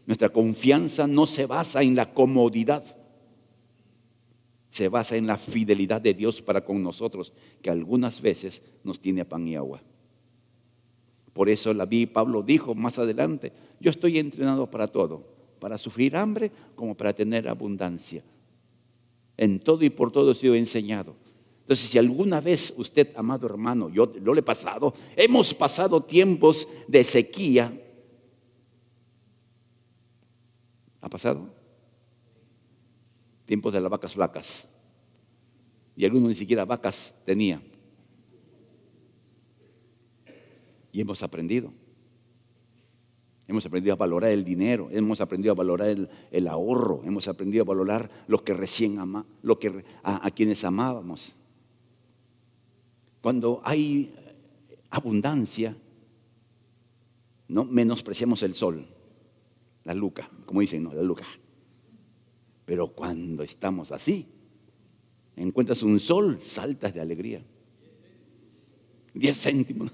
Nuestra confianza no se basa en la comodidad, se basa en la fidelidad de Dios para con nosotros, que algunas veces nos tiene a pan y agua. Por eso Pablo dijo más adelante, yo estoy entrenado para todo, para sufrir hambre como para tener abundancia. En todo y por todo he sido enseñado. Entonces, si alguna vez usted, amado hermano, yo lo he pasado, hemos pasado tiempos de sequía. ¿Ha pasado? Tiempos de las vacas flacas. Y algunos ni siquiera vacas tenía. Y hemos aprendido. Hemos aprendido a valorar el dinero, hemos aprendido a valorar el ahorro, hemos aprendido a valorar lo que recién a quienes amábamos. Cuando hay abundancia, no menospreciamos el sol, la luca, como dicen, no, la luca. Pero cuando estamos así, encuentras un sol, saltas de alegría. 10 céntimos.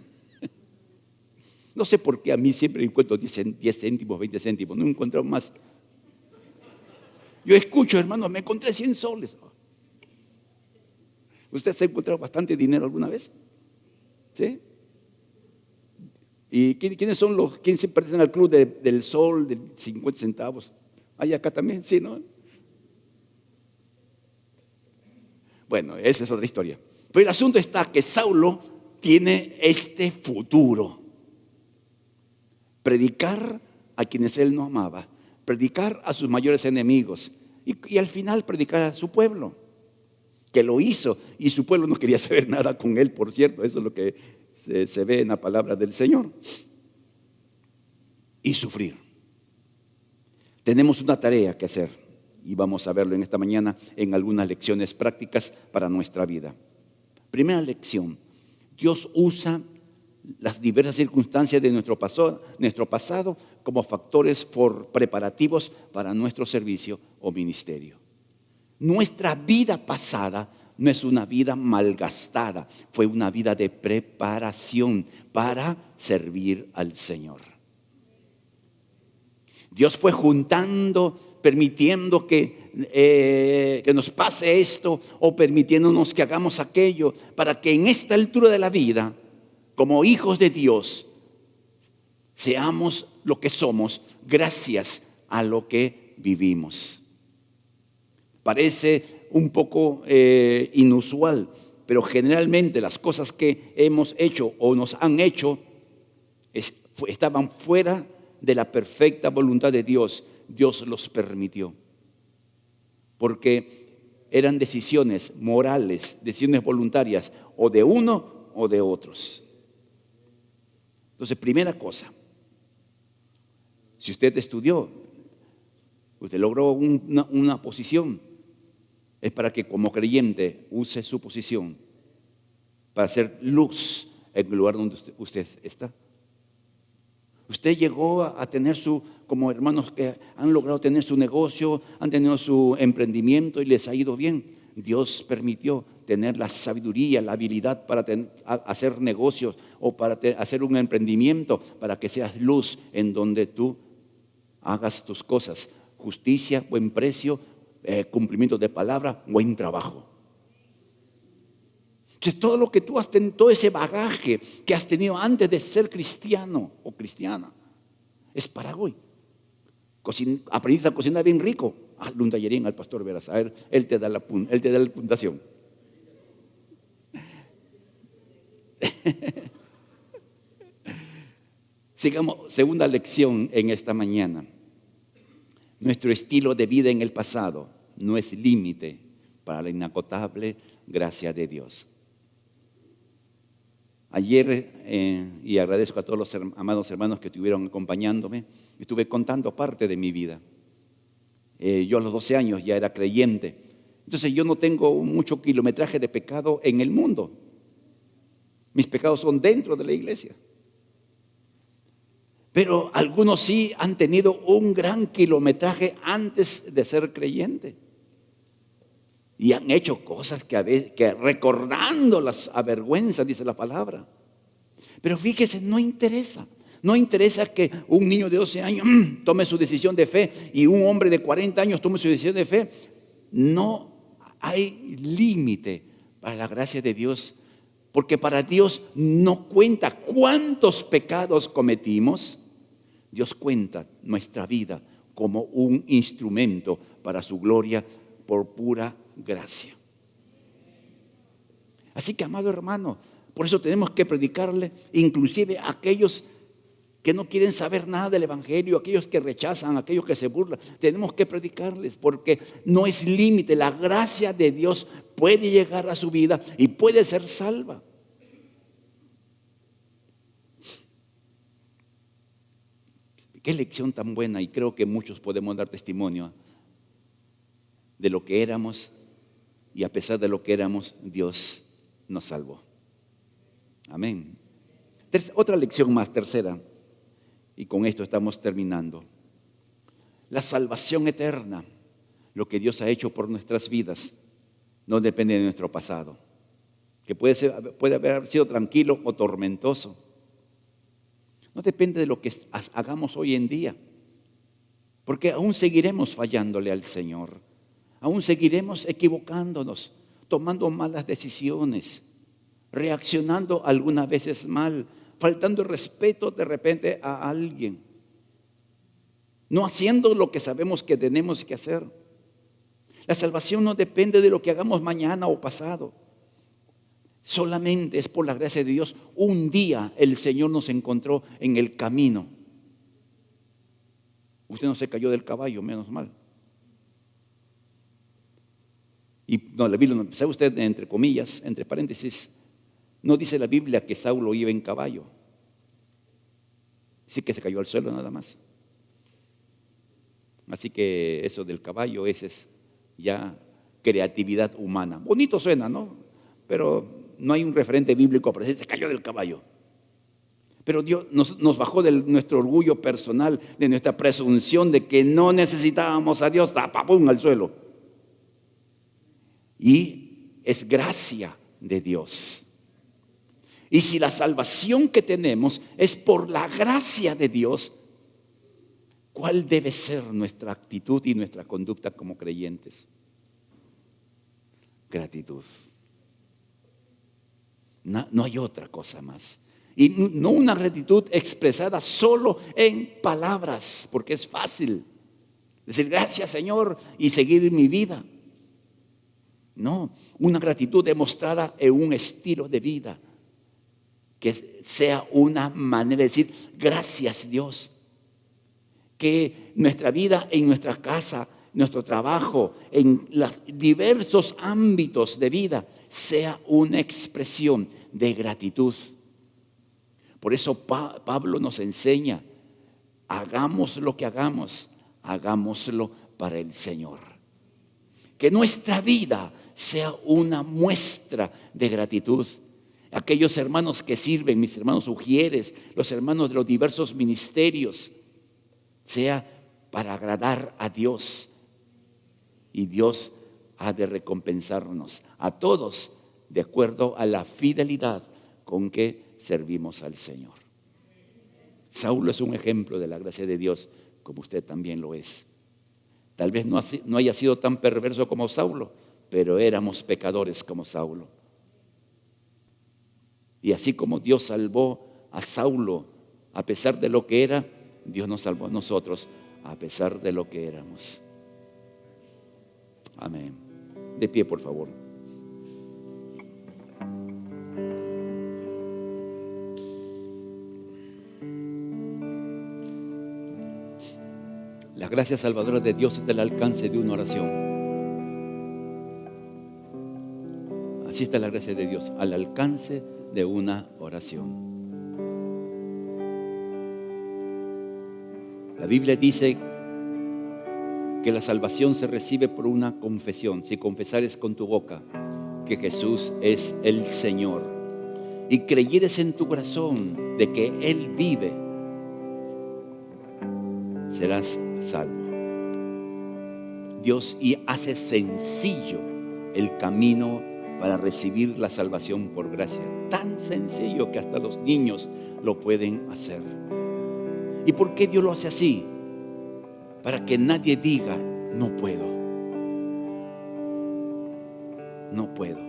No sé por qué a mí siempre encuentro 10 céntimos, 20 céntimos, no he encontrado más. Yo escucho, hermano, me encontré 100 soles. ¿Usted se ha encontrado bastante dinero alguna vez? ¿Sí? ¿Y quiénes son quiénes pertenecen al club del sol, de 50 centavos? ¿Hay acá también? Sí, ¿no? Bueno, esa es otra historia. Pero el asunto está que Saulo tiene este futuro. Predicar a quienes él no amaba, predicar a sus mayores enemigos y al final predicar a su pueblo, que lo hizo y su pueblo no quería saber nada con él, por cierto, eso es lo que se ve en la palabra del Señor. Y sufrir. Tenemos una tarea que hacer y vamos a verlo en esta mañana en algunas lecciones prácticas para nuestra vida. Primera lección, Dios usa las diversas circunstancias de nuestro pasado como factores preparativos para nuestro servicio o ministerio. Nuestra vida pasada no es una vida malgastada, fue una vida de preparación para servir al Señor. Dios fue juntando, permitiendo que nos pase esto o permitiéndonos que hagamos aquello, para que en esta altura de la vida, como hijos de Dios, seamos lo que somos gracias a lo que vivimos. Parece un poco inusual, pero generalmente las cosas que hemos hecho o nos han hecho estaban fuera de la perfecta voluntad de Dios. Dios los permitió, porque eran decisiones morales, decisiones voluntarias, o de uno o de otros. Entonces, primera cosa, si usted estudió, usted logró una posición, es para que como creyente use su posición para hacer luz en el lugar donde usted está. Usted llegó a tener como hermanos que han logrado tener su negocio, han tenido su emprendimiento y les ha ido bien. Dios permitió tener la sabiduría, la habilidad para hacer negocios o para hacer un emprendimiento, para que seas luz en donde tú hagas tus cosas. Justicia, buen precio, cumplimiento de palabra, buen trabajo. Entonces, todo lo que tú has tenido, todo ese bagaje que has tenido antes de ser cristiano o cristiana, es para hoy. Aprendiste a cocinar bien rico, hazle un tallerín al pastor Veras, a ver, él te da la puntuación. Sigamos, segunda lección en esta mañana. Nuestro estilo de vida en el pasado no es límite para la inagotable gracia de Dios. Ayer, y agradezco a todos los amados hermanos que estuvieron acompañándome, estuve contando parte de mi vida. Yo a los 12 años ya era creyente. Entonces yo no tengo mucho kilometraje de pecado en el mundo. Mis pecados son dentro de la iglesia. Pero algunos sí han tenido un gran kilometraje antes de ser creyente. Y han hecho cosas que recordando las avergüenzas, dice la palabra. Pero fíjese, no interesa. No interesa que un niño de 12 años tome su decisión de fe y un hombre de 40 años tome su decisión de fe. No hay límite para la gracia de Dios. Porque para Dios no cuenta cuántos pecados cometimos. Dios cuenta nuestra vida como un instrumento para su gloria por pura gracia. Así que, amado hermano, por eso tenemos que predicarle inclusive a aquellos que no quieren saber nada del evangelio, aquellos que rechazan, aquellos que se burlan. Tenemos que predicarles porque no es límite. La gracia de Dios puede llegar a su vida y puede ser salva. Qué lección tan buena, y creo que muchos podemos dar testimonio de lo que éramos, y a pesar de lo que éramos, Dios nos salvó. Amén. Otra lección más, tercera, y con esto estamos terminando. La salvación eterna, lo que Dios ha hecho por nuestras vidas, no depende de nuestro pasado, que puede haber sido tranquilo o tormentoso. No depende de lo que hagamos hoy en día, porque aún seguiremos fallándole al Señor, aún seguiremos equivocándonos, tomando malas decisiones, reaccionando algunas veces mal, faltando respeto de repente a alguien, no haciendo lo que sabemos que tenemos que hacer. La salvación no depende de lo que hagamos mañana o pasado. Solamente es por la gracia de Dios. Un día el Señor nos encontró en el camino. Usted no se cayó del caballo, menos mal. Y no, la Biblia, ¿sabe usted? Entre comillas, entre paréntesis, no dice la Biblia que Saulo iba en caballo. Dice que se cayó al suelo nada más. Así que eso del caballo, ese es ya creatividad humana. Bonito suena, ¿no? Pero no hay un referente bíblico para decir se cayó del caballo. Pero Dios nos bajó de nuestro orgullo personal, de nuestra presunción de que no necesitábamos a Dios, ¡pum!, al suelo. y es gracia de Dios. Y si la salvación que tenemos es por la gracia de Dios, ¿cuál debe ser nuestra actitud y nuestra conducta como creyentes? Gratitud. No hay otra cosa más. Y no una gratitud expresada solo en palabras, porque es fácil decir gracias, Señor, y seguir mi vida. No, una gratitud demostrada en un estilo de vida, que sea una manera de decir gracias, Dios. Que nuestra vida en nuestra casa, nuestro trabajo, en los diversos ámbitos de vida, sea una expresión de gratitud. Por eso Pablo nos enseña, hagamos lo que hagamos, hagámoslo para el Señor. Que nuestra vida sea una muestra de gratitud. Aquellos hermanos que sirven, mis hermanos ujieres, los hermanos de los diversos ministerios, sea para agradar a Dios. Y Dios ha de recompensarnos a todos de acuerdo a la fidelidad con que servimos al Señor. Saulo es un ejemplo de la gracia de Dios, como usted también lo es. Tal vez no haya sido tan perverso como Saulo, pero éramos pecadores como Saulo. Y así como Dios salvó a Saulo a pesar de lo que era, Dios nos salvó a nosotros a pesar de lo que éramos. Amén. De pie, por favor. La gracia salvadora de Dios está al alcance de una oración. Así está la gracia de Dios, al alcance de una oración. La Biblia dice que la salvación se recibe por una confesión. Si confesares con tu boca que Jesús es el Señor y creyeres en tu corazón de que Él vive, serás salvo. Dios hace sencillo el camino para recibir la salvación por gracia. Tan sencillo que hasta los niños lo pueden hacer. ¿Y por qué Dios lo hace así? Para que nadie diga, no puedo. No puedo.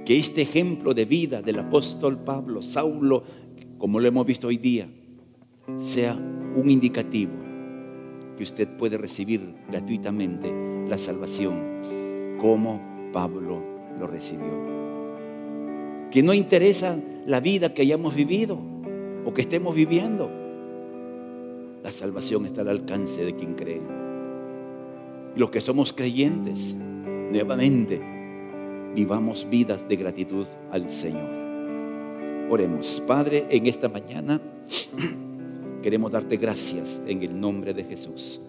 Que este ejemplo de vida del apóstol Pablo, Saulo, como lo hemos visto hoy día, sea un indicativo que usted puede recibir gratuitamente la salvación como Pablo lo recibió. Que no interesa la vida que hayamos vivido o que estemos viviendo. La salvación está al alcance de quien cree. Y los que somos creyentes, nuevamente, vivamos vidas de gratitud al Señor. Oremos. Padre, en esta mañana queremos darte gracias en el nombre de Jesús.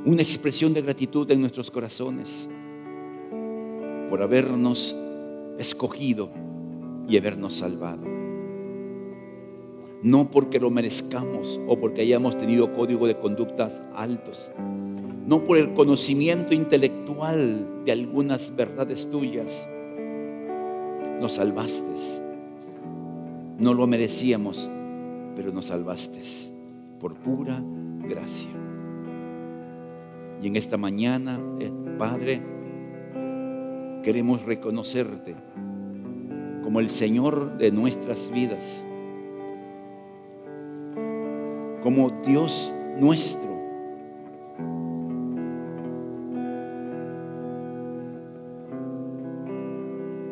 Una expresión de gratitud en nuestros corazones por habernos escogido y habernos salvado. No porque lo merezcamos o porque hayamos tenido código de conductas altos, no por el conocimiento intelectual de algunas verdades tuyas. Nos salvaste. No lo merecíamos, pero nos salvaste por pura gracia. Y en esta mañana, Padre, queremos reconocerte como el Señor de nuestras vidas, como Dios nuestro.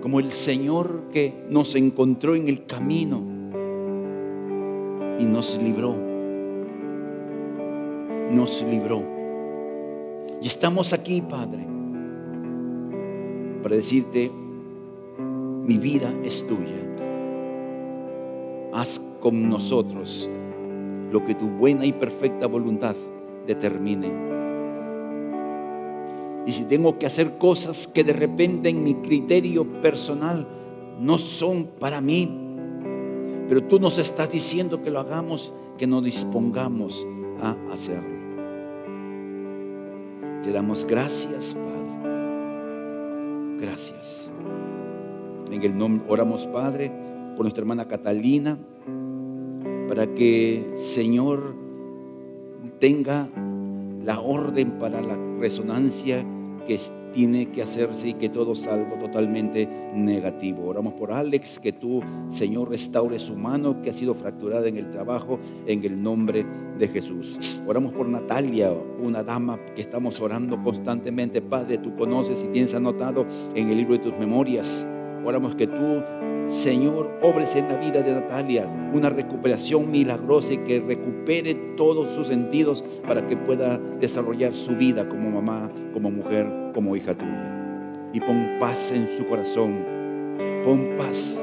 Como el Señor que nos encontró en el camino y nos libró. Nos libró. Y estamos aquí, Padre, para decirte, mi vida es tuya. Haz con nosotros lo que tu buena y perfecta voluntad determine. Y si tengo que hacer cosas que de repente en mi criterio personal no son para mí, pero tú nos estás diciendo que lo hagamos, que nos dispongamos a hacerlo. Te damos gracias, Padre. Gracias. En el nombre oramos, Padre, por nuestra hermana Catalina, para que, Señor, tenga la orden para la resonancia que tiene que hacerse y que todo salga totalmente negativo. Oramos por Alex, que tú, Señor, restaures su mano que ha sido fracturada en el trabajo, en el nombre de Jesús. Oramos por Natalia, una dama que estamos orando constantemente. Padre, tú conoces y tienes anotado en el libro de tus memorias. Oramos que tú, Señor, obres en la vida de Natalia una recuperación milagrosa y que recupere todos sus sentidos para que pueda desarrollar su vida como mamá, como mujer, como hija tuya. Y pon paz en su corazón, pon paz,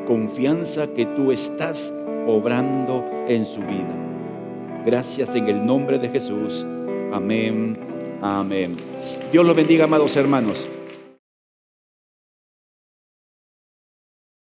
confianza que tú estás obrando en su vida. Gracias en el nombre de Jesús. Amén, amén. Dios los bendiga, amados hermanos.